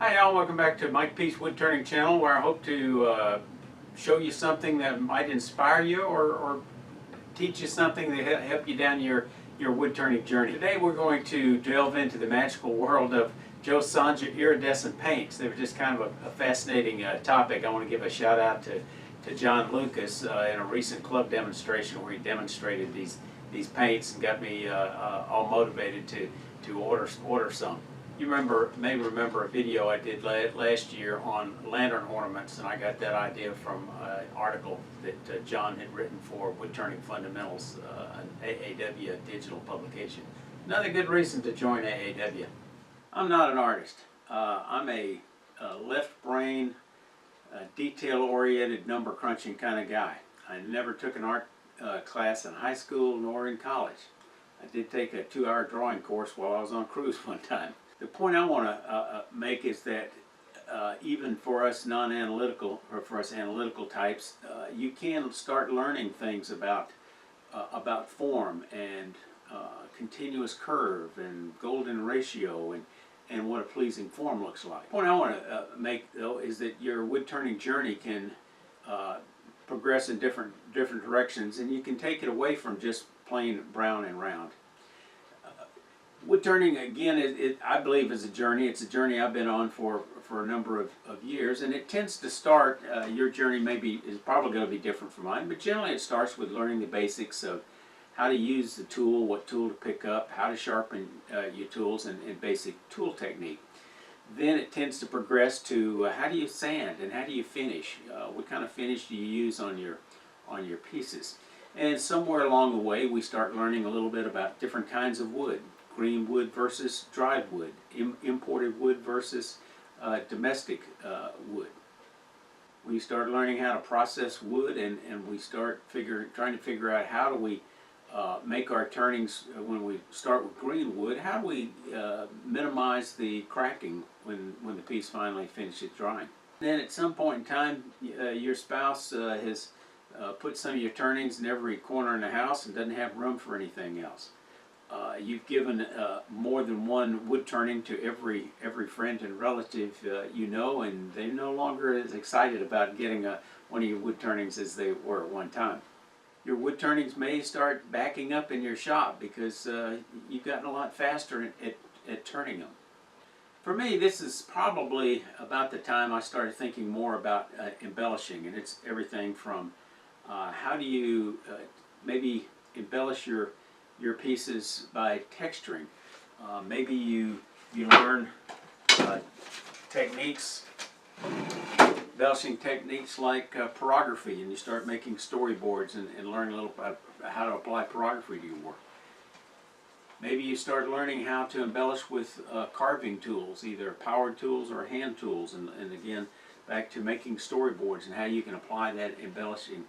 Hi y'all, welcome back to Mike Peace Woodturning channel, where I hope to show you something that might inspire you or teach you something that help you down your woodturning journey. Today we're going to delve into the magical world of Joe Sonja iridescent paints. They were just kind of a fascinating topic. I want to give a shout out to John Lucas in a recent club demonstration where he demonstrated these paints and got me all motivated to order some. You may remember a video I did last year on lantern ornaments, and I got that idea from an article that John had written for Woodturning Fundamentals, an AAW digital publication. Another good reason to join AAW. I'm not an artist. I'm a left brain, detail-oriented, number crunching kind of guy. I never took an art class in high school nor in college. I did take a 2-hour drawing course while I was on cruise one time. The point I want to make is that even for us non-analytical, or for us analytical types, you can start learning things about form and continuous curve and golden ratio and what a pleasing form looks like. The point I want to make, though, is that your woodturning journey can progress in different directions, and you can take it away from just plain brown and round. Woodturning, again, I believe is a journey. It's a journey I've been on for a number of years, and it tends to start, your journey is probably going to be different from mine, but generally it starts with learning the basics of how to use the tool, what tool to pick up, how to sharpen your tools, and basic tool technique. Then it tends to progress to how do you sand and how do you finish? What kind of finish do you use on your pieces? And somewhere along the way we start learning a little bit about different kinds of wood. Green wood versus dried wood, imported wood versus domestic wood. We start learning how to process wood, and we start trying to figure out how do we make our turnings when we start with green wood. How do we minimize the cracking when the piece finally finishes drying? Then at some point in time, your spouse has put some of your turnings in every corner in the house and doesn't have room for anything else. You've given more than one wood turning to every friend and relative you know, and they're no longer as excited about getting one of your wood turnings as they were at one time. Your wood turnings may start backing up in your shop because you've gotten a lot faster at turning them. For me, this is probably about the time I started thinking more about embellishing, and it's everything from how do you maybe embellish your pieces by texturing. Maybe you learn embellishing techniques like pyrography, and you start making storyboards and learn a little about how to apply pyrography to your work. Maybe you start learning how to embellish with carving tools, either powered tools or hand tools, and again, back to making storyboards and how you can apply that embellishing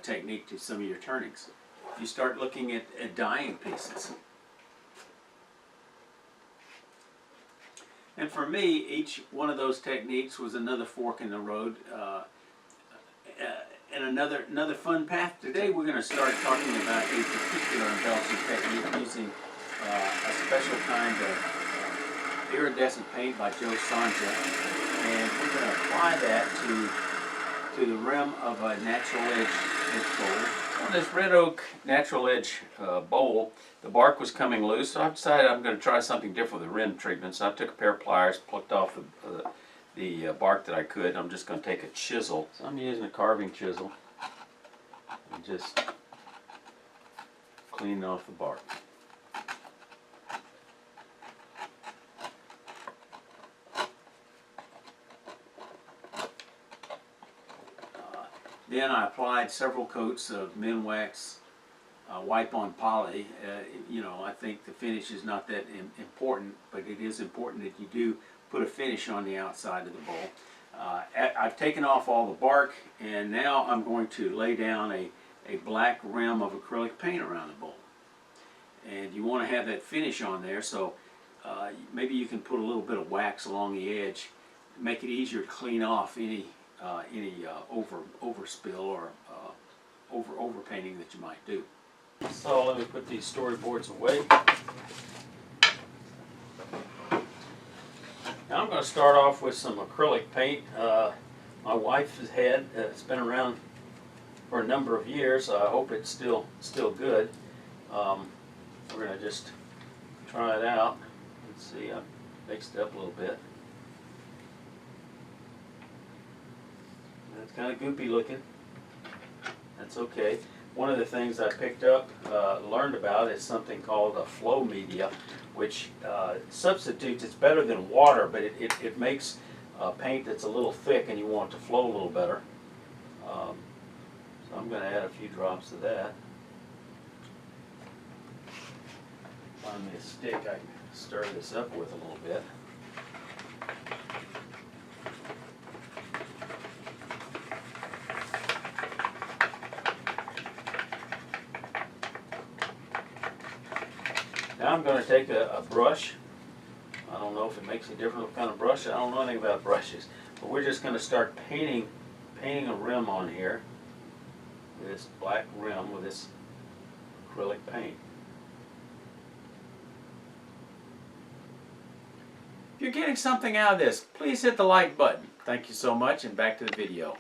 technique to some of your turnings. You start looking at dyeing pieces. And for me, each one of those techniques was another fork in the road and another fun path. Today we're going to start talking about a particular embellishing technique using a special kind of iridescent paint by Joe Sonja, and we're going to apply that to the rim of a natural edge bowl. On this red oak natural edge bowl, the bark was coming loose, so I decided I'm going to try something different with the rim treatment. So I took a pair of pliers, plucked off the bark that I could. I'm just going to take a chisel. So I'm using a carving chisel and just clean off the bark. Then I applied several coats of Minwax wipe-on poly. You know, I think the finish is not that important, but it is important that you do put a finish on the outside of the bowl. I've taken off all the bark, and now I'm going to lay down a black rim of acrylic paint around the bowl. And you want to have that finish on there, so maybe you can put a little bit of wax along the edge, make it easier to clean off any overspill or overpainting that you might do. So let me put these storyboards away. Now I'm going to start off with some acrylic paint. My wife's had, it's been around for a number of years. I hope it's still good. We're going to just try it out. Let's see, I mixed it up a little bit. It's kind of goopy looking. That's okay. One of the things I picked up, learned about, is something called a flow media, which substitutes, it's better than water, but it makes paint that's a little thick and you want it to flow a little better. So I'm going to add a few drops of that. Find me a stick I can stir this up with a little bit. Now I'm going to take a brush. I don't know if it makes any difference what kind of brush. I don't know anything about brushes. But we're just going to start painting a rim on here with this black rim with this acrylic paint. If you're getting something out of this, please hit the like button. Thank you so much, and back to the video.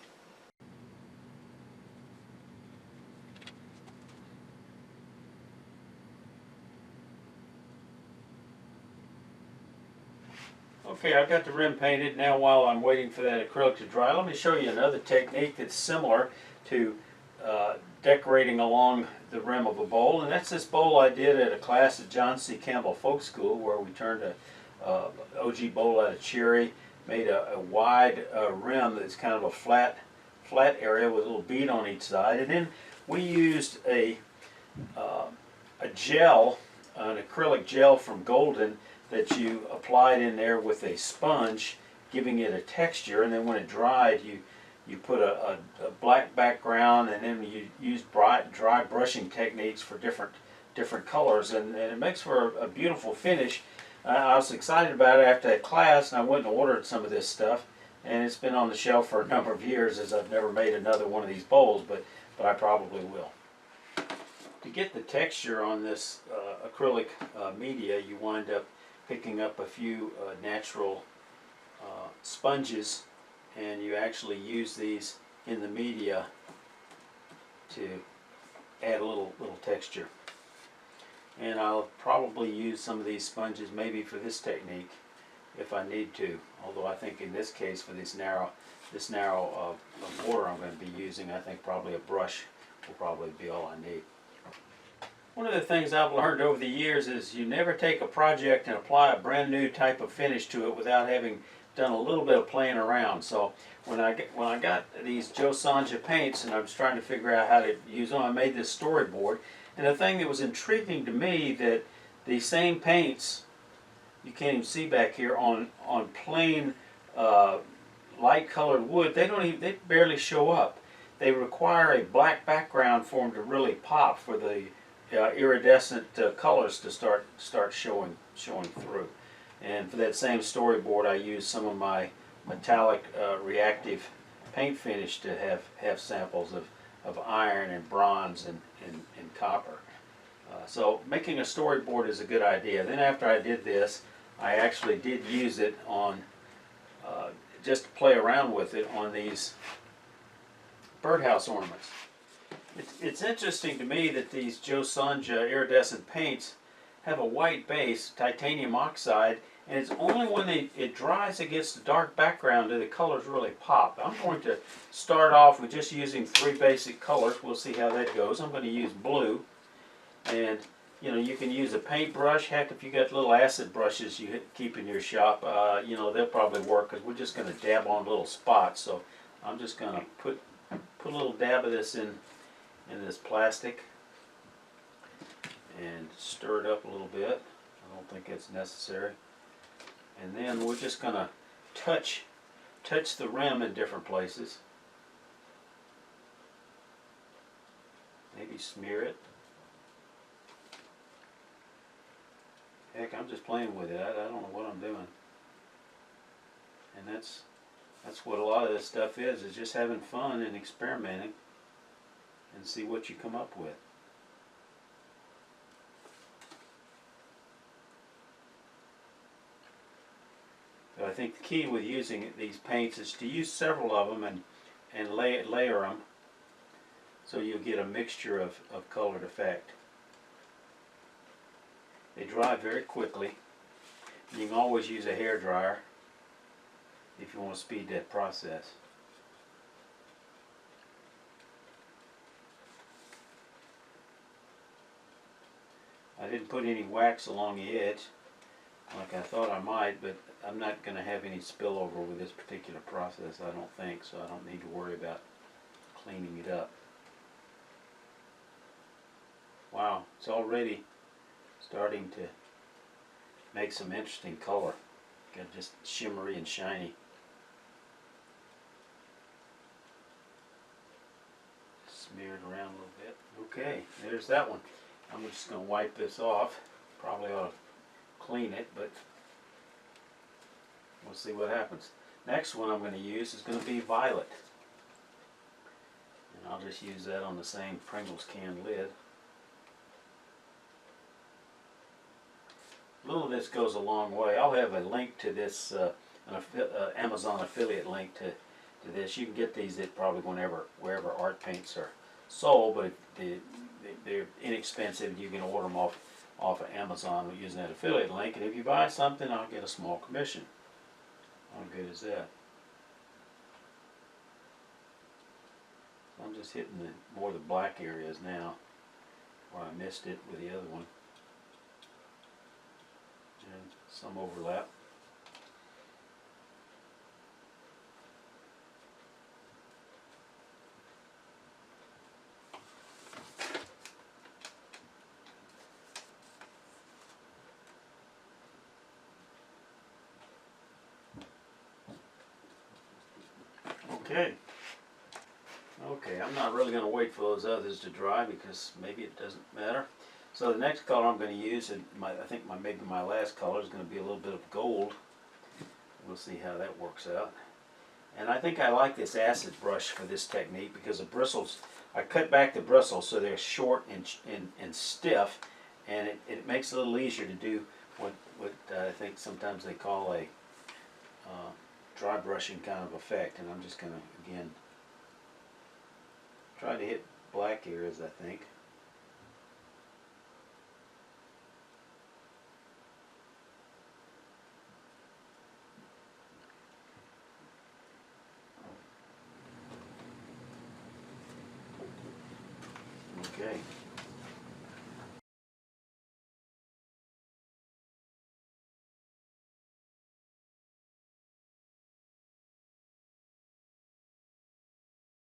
Okay, I've got the rim painted. Now while I'm waiting for that acrylic to dry, let me show you another technique that's similar to decorating along the rim of a bowl. And that's this bowl I did at a class at John C. Campbell Folk School, where we turned a OG bowl out of cherry, made a wide rim that's kind of a flat area with a little bead on each side. And then we used a gel, an acrylic gel from Golden, that you applied in there with a sponge, giving it a texture, and then when it dried, you put a black background, and then you use dry brushing techniques for different colors, and it makes for a beautiful finish. I was excited about it after that class, and I went and ordered some of this stuff, and it's been on the shelf for a number of years, as I've never made another one of these bowls, but I probably will. To get the texture on this acrylic media, you wind up picking up a few natural sponges, and you actually use these in the media to add a little texture. And I'll probably use some of these sponges maybe for this technique if I need to, although I think in this case, for this narrow border I'm going to be using, I think probably a brush will probably be all I need. One of the things I've learned over the years is you never take a project and apply a brand new type of finish to it without having done a little bit of playing around. So when I got these Joe Sanja paints and I was trying to figure out how to use them, I made this storyboard. And the thing that was intriguing to me, that these same paints, you can't even see back here, on plain light colored wood, they barely show up. They require a black background for them to really pop, for the iridescent colors to start showing through. And for that same storyboard, I used some of my metallic reactive paint finish to have samples of iron and bronze and copper. So making a storyboard is a good idea. Then after I did this, I actually did use it on, just to play around with it, on these birdhouse ornaments. It's interesting to me that these Joe Sanja iridescent paints have a white base, titanium oxide, and it's only when it dries against a dark background do the colors really pop. I'm going to start off with just using 3 basic colors. We'll see how that goes. I'm going to use blue, and you can use a paintbrush. Heck, if you got little acid brushes you keep in your shop, they'll probably work, because we're just going to dab on little spots. So I'm just going to put a little dab of this in this plastic and stir it up a little bit. I don't think it's necessary. And then we're just going to touch the rim in different places. Maybe smear it. Heck, I'm just playing with it. I don't know what I'm doing. And that's what a lot of this stuff is just having fun and experimenting, and see what you come up with. So I think the key with using these paints is to use several of them and layer them so you'll get a mixture of colored effect. They dry very quickly. You can always use a hair dryer if you want to speed that process. I didn't put any wax along the edge like I thought I might, but I'm not going to have any spillover with this particular process, I don't think, so I don't need to worry about cleaning it up. Wow, it's already starting to make some interesting color. Got just shimmery and shiny. Smear it around a little bit. Okay, there's that one. I'm just going to wipe this off. Probably ought to clean it, but we'll see what happens. Next one I'm going to use is going to be violet. And I'll just use that on the same Pringles can lid. A little of this goes a long way. I'll have a link to this, Amazon affiliate link to this. You can get these at probably wherever art paints are sold, but they're inexpensive. You can order them off of Amazon using that affiliate link, and if you buy something, I'll get a small commission. How good is that? I'm just hitting more of the black areas now, where I missed it with the other one. And some overlap. Okay, I'm not really going to wait for those others to dry because maybe it doesn't matter. So the next color I'm going to use, and I think maybe my last color is going to be a little bit of gold. We'll see how that works out. And I think I like this acid brush for this technique because the bristles, I cut back the bristles so they're short and stiff, and it makes it a little easier to do what I think sometimes they call a dry brushing kind of effect. And I'm just going to, again, try to hit black areas, I think.